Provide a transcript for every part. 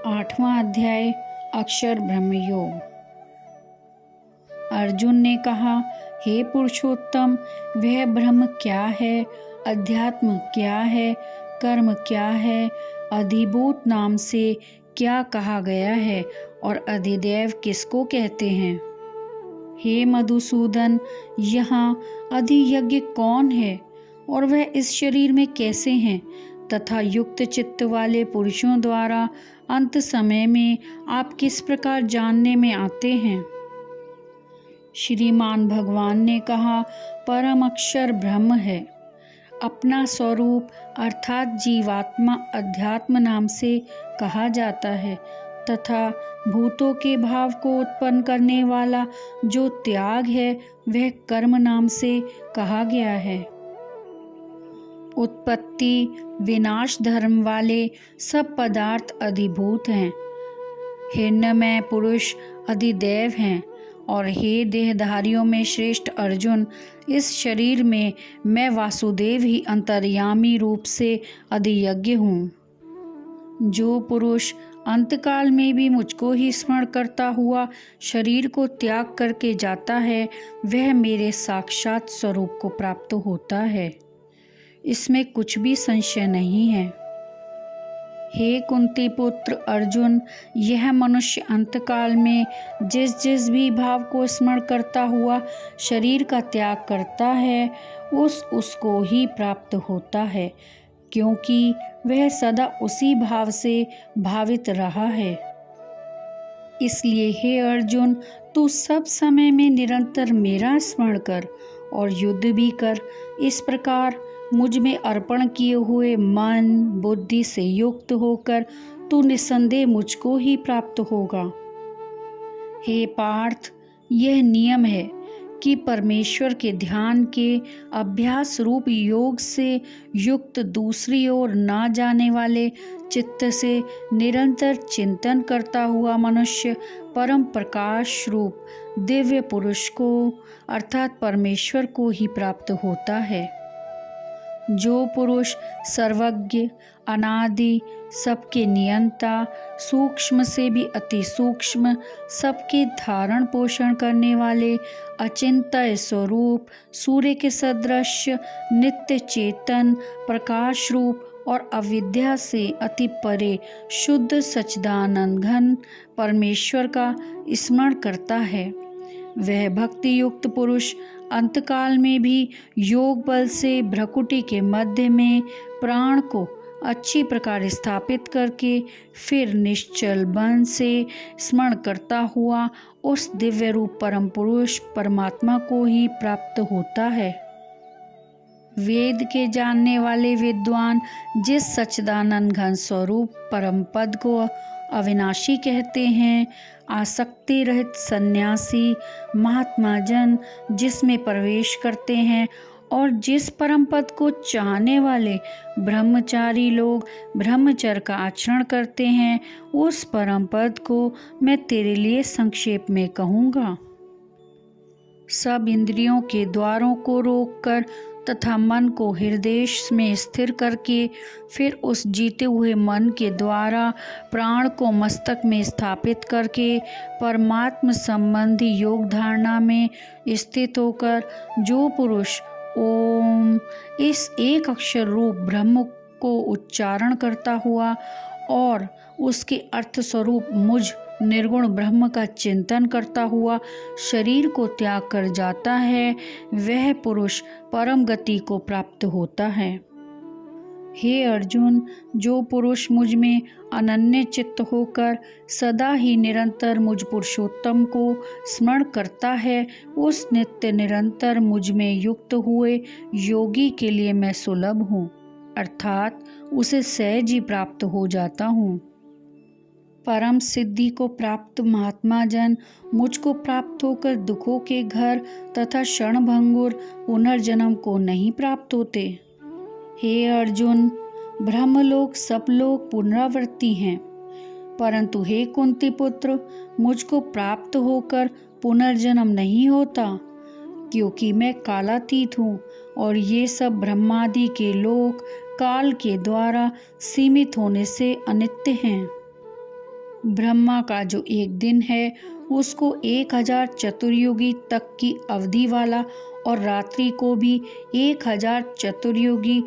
8वां अध्याय अक्षर ब्रह्मयोग। अर्जुन ने कहा, हे पुरुषोत्तम, वह ब्रह्म क्या है, अध्यात्म क्या है, कर्म क्या है, अधिभूत नाम से क्या कहा गया है और अधिदेव किसको कहते हैं? हे मधुसूदन, यहाँ अधियज्ञ कौन है और वह इस शरीर में कैसे हैं तथा युक्त चित्त वाले पुरुषों द्वारा अंत समय में आप किस प्रकार जानने में आते हैं? श्रीमान भगवान ने कहा, परम अक्षर ब्रह्म है। अपना स्वरूप अर्थात जीवात्मा अध्यात्म नाम से कहा जाता है तथा भूतों के भाव को उत्पन्न करने वाला जो त्याग है वह कर्म नाम से कहा गया है। उत्पत्ति विनाश धर्म वाले सब पदार्थ अधिभूत हैं। हिरण्यमय पुरुष अधिदेव हैं और हे देहधारियों में श्रेष्ठ अर्जुन, इस शरीर में मैं वासुदेव ही अंतर्यामी रूप से अधियज्ञ हूँ। जो पुरुष अंतकाल में भी मुझको ही स्मरण करता हुआ शरीर को त्याग करके जाता है वह मेरे साक्षात स्वरूप को प्राप्त होता है, इसमें कुछ भी संशय नहीं है। हे कुंती पुत्र अर्जुन, यह मनुष्य अंतकाल में जिस जिस भी भाव को स्मरण करता हुआ शरीर का त्याग करता है उसको ही प्राप्त होता है, क्योंकि वह सदा उसी भाव से भावित रहा है। इसलिए हे अर्जुन, तू सब समय में निरंतर मेरा स्मरण कर और युद्ध भी कर। इस प्रकार मुझ में अर्पण किए हुए मन बुद्धि से युक्त होकर तू निसंदेह मुझको ही प्राप्त होगा। हे पार्थ, यह नियम है कि परमेश्वर के ध्यान के अभ्यास रूप योग से युक्त दूसरी ओर ना जाने वाले चित्त से निरंतर चिंतन करता हुआ मनुष्य परम प्रकाश रूप दिव्य पुरुष को अर्थात परमेश्वर को ही प्राप्त होता है। जो पुरुष सर्वज्ञ अनादि सबके नियंता सूक्ष्म से भी अति सूक्ष्म सबके धारण पोषण करने वाले अचिंत्य स्वरूप सूर्य के सदृश नित्य चेतन प्रकाश रूप और अविद्या से अति परे शुद्ध सच्चिदानंद घन परमेश्वर का स्मरण करता है, वह भक्ति युक्त पुरुष अंतकाल में भी योग बल से भ्रकुटी के मध्य में प्राण को अच्छी प्रकार स्थापित करके फिर निश्चल बन से स्मरण करता हुआ उस दिव्य रूप परम पुरुष परमात्मा को ही प्राप्त होता है। वेद के जानने वाले विद्वान जिस सच्चिदानंद घन स्वरूप परम पद को अविनाशी कहते हैं, आसक्ति रहित सन्यासी महात्मा जन जिसमें प्रवेश करते हैं और जिस परम पद को चाहने वाले ब्रह्मचारी लोग ब्रह्मचर्य का आचरण करते हैं, उस परम पद को मैं तेरे लिए संक्षेप में कहूँगा। सब इंद्रियों के द्वारों को रोककर तथा मन को हृदय में स्थिर करके फिर उस जीते हुए मन के द्वारा प्राण को मस्तक में स्थापित करके परमात्म संबंधी योग धारणा में स्थित होकर जो पुरुष ओम इस एक अक्षर रूप ब्रह्म को उच्चारण करता हुआ और उसके अर्थ स्वरूप मुझ निर्गुण ब्रह्म का चिंतन करता हुआ शरीर को त्याग कर जाता है, वह पुरुष परम गति को प्राप्त होता है। हे अर्जुन, जो पुरुष मुझ में अनन्य चित्त होकर सदा ही निरंतर मुझ पुरुषोत्तम को स्मरण करता है, उस नित्य निरंतर मुझ में युक्त हुए योगी के लिए मैं सुलभ हूँ, अर्थात उसे सहज ही प्राप्त हो जाता हूँ। परम सिद्धि को प्राप्त महात्मा जन मुझको प्राप्त होकर दुखों के घर तथा क्षणभंगुर पुनर्जन्म को नहीं प्राप्त होते। हे अर्जुन, ब्रह्मलोक सब लोग पुनरावृत्ति हैं, परंतु हे कुंती पुत्र, मुझको प्राप्त होकर पुनर्जन्म नहीं होता, क्योंकि मैं कालातीत हूँ और ये सब ब्रह्मादि के लोक काल के द्वारा सीमित होने से अनित्य हैं। ब्रह्मा का जो एक दिन है उसको 1000 चतुर्युगी तक की अवधि वाला और रात्रि को भी 1000 चतुर्युगी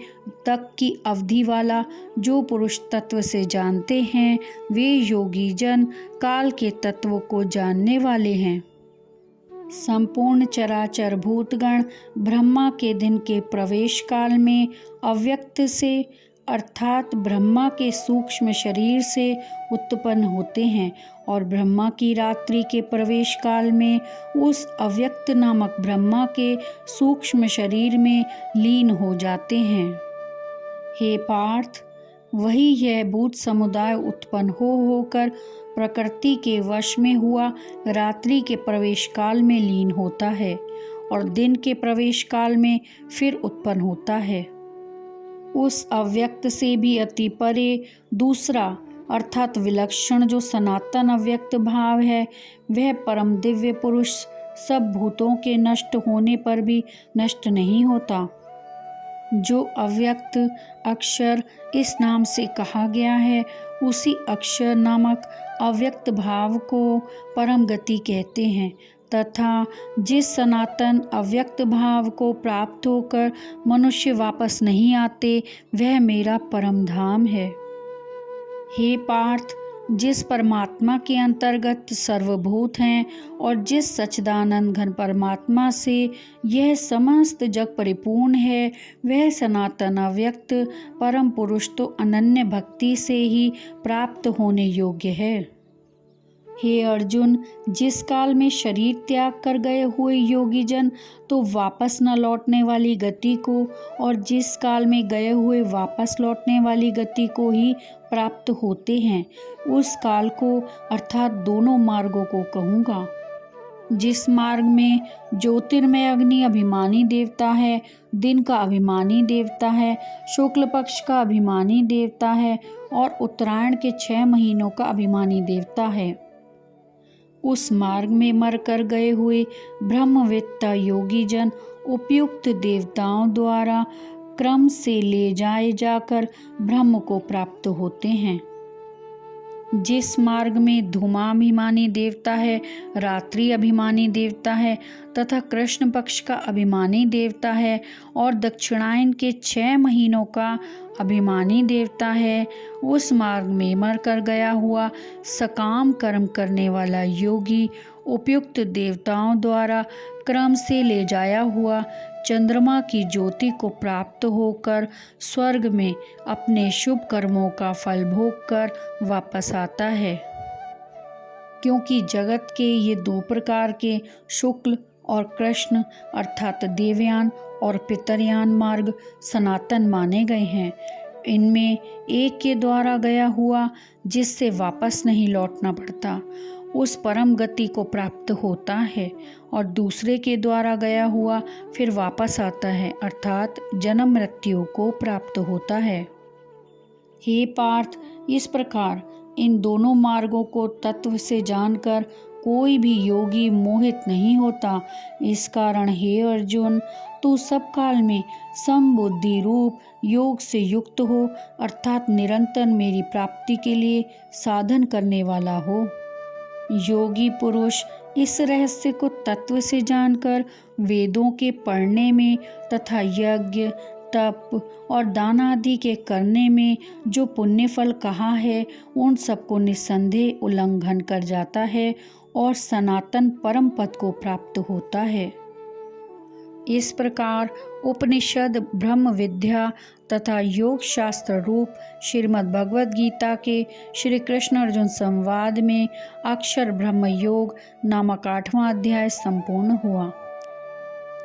तक की अवधि वाला जो पुरुष तत्व से जानते हैं वे योगी जन काल के तत्व को जानने वाले हैं। संपूर्ण चराचर भूतगण ब्रह्मा के दिन के प्रवेश काल में अव्यक्त से अर्थात ब्रह्मा के सूक्ष्म शरीर से उत्पन्न होते हैं और ब्रह्मा की रात्रि के प्रवेश काल में उस अव्यक्त नामक ब्रह्मा के सूक्ष्म शरीर में लीन हो जाते हैं। हे पार्थ, वही यह भूत समुदाय उत्पन्न होकर प्रकृति के वश में हुआ रात्रि के प्रवेश काल में लीन होता है और दिन के प्रवेश काल में फिर उत्पन्न होता है। उस अव्यक्त से भी अति परे दूसरा अर्थात विलक्षण जो सनातन अव्यक्त भाव है वह परम दिव्य पुरुष सब भूतों के नष्ट होने पर भी नष्ट नहीं होता। जो अव्यक्त अक्षर इस नाम से कहा गया है उसी अक्षर नामक अव्यक्त भाव को परम गति कहते हैं तथा जिस सनातन अव्यक्त भाव को प्राप्त होकर मनुष्य वापस नहीं आते वह मेरा परम धाम है। हे पार्थ, जिस परमात्मा के अंतर्गत सर्वभूत हैं और जिस सच्चिदानंद घन परमात्मा से यह समस्त जग परिपूर्ण है वह सनातन अव्यक्त परम पुरुष तो अनन्य भक्ति से ही प्राप्त होने योग्य है। हे अर्जुन, जिस काल में शरीर त्याग कर गए हुए योगी जन तो वापस न लौटने वाली गति को और जिस काल में गए हुए वापस लौटने वाली गति को ही प्राप्त होते हैं उस काल को अर्थात दोनों मार्गों को कहूँगा। जिस मार्ग में ज्योतिर्मय अग्नि अभिमानी देवता है, दिन का अभिमानी देवता है, शुक्ल पक्ष का अभिमानी देवता है और उत्तरायण के 6 महीनों का अभिमानी देवता है, उस मार्ग में मर कर गए हुए ब्रह्मवेत्ता योगी जन उपयुक्त देवताओं द्वारा क्रम से ले जाए जाकर ब्रह्म को प्राप्त होते हैं। जिस मार्ग में धूमाभिमानी देवता है, रात्रि अभिमानी देवता है तथा कृष्ण पक्ष का अभिमानी देवता है और दक्षिणायन के 6 महीनों का अभिमानी देवता है, उस मार्ग में मर कर गया हुआ सकाम कर्म करने वाला योगी उपयुक्त देवताओं द्वारा क्रम से ले जाया हुआ चंद्रमा की ज्योति को प्राप्त होकर स्वर्ग में अपने शुभ कर्मों का फल भोग कर वापस आता है। क्योंकि जगत के ये 2 प्रकार के शुक्ल और कृष्ण अर्थात देवयान और पितरयान मार्ग सनातन माने गए हैं। इनमें एक के द्वारा गया हुआ जिससे वापस नहीं लौटना पड़ता उस परम गति को प्राप्त होता है और दूसरे के द्वारा गया हुआ फिर वापस आता है अर्थात जन्म मृत्यु को प्राप्त होता है। हे पार्थ, इस प्रकार इन दोनों मार्गों को तत्व से जानकर कोई भी योगी मोहित नहीं होता। इस कारण हे अर्जुन, तू सब काल में समबुद्धि रूप योग से युक्त हो अर्थात निरंतर मेरी प्राप्ति के लिए साधन करने वाला हो। योगी पुरुष इस रहस्य को तत्व से जानकर वेदों के पढ़ने में तथा यज्ञ तप और दान आदि के करने में जो पुण्य फल कहा है उन सबको निस्संदेह उल्लंघन कर जाता है और सनातन परम पद को प्राप्त होता है। इस प्रकार उपनिषद ब्रह्म विद्या तथा योग शास्त्र रूप श्रीमद् भगवद गीता के श्री कृष्ण अर्जुन संवाद में अक्षर ब्रह्म योग नामक 8वां अध्याय संपूर्ण हुआ।